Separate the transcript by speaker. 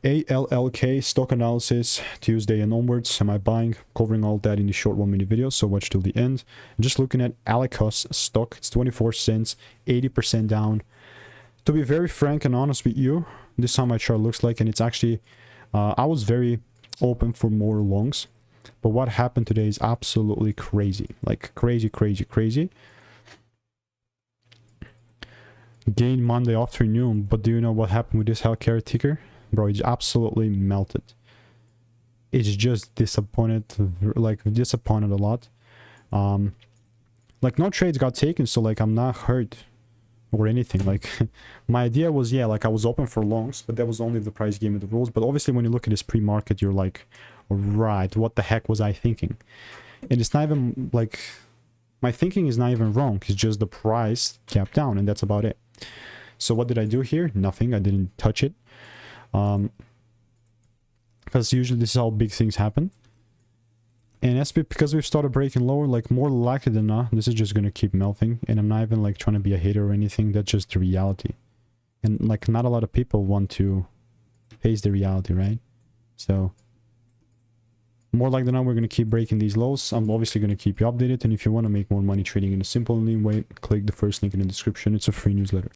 Speaker 1: ALLK stock analysis Tuesday and onwards. Am I buying? Covering all that in the short 1 minute video, so watch till the end. I'm just looking at Allakos stock. It's 24 cents, 80% down. To be very frank and honest with you, this is how my chart looks like, and it's actually I was very open for more longs, but what happened today is absolutely crazy. Like crazy. Gain Monday afternoon, but do you know what happened with this healthcare ticker? Bro, it's absolutely melted. It's just disappointed, like disappointed a lot. Like no trades got taken, so like I'm not hurt or anything. Like my idea was, yeah, like I was open for longs, but that was only if the price gave me the rules. But obviously when you look at this pre-market, you're like, right, what the heck was I thinking? And it's not even like, my thinking is not even wrong. It's just the price capped down, and that's about it. So what did I do here? Nothing. I didn't touch it. Because usually this is how big things happen. And that's because we've started breaking lower, like more likely than not, this is just going to keep melting. And I'm not even like trying to be a hater or anything. That's just the reality. And like not a lot of people want to face the reality, right? So more likely than not, we're going to keep breaking these lows. I'm obviously going to keep you updated. And if you want to make more money trading in a simple and lean way, click the first link in the description. It's a free newsletter.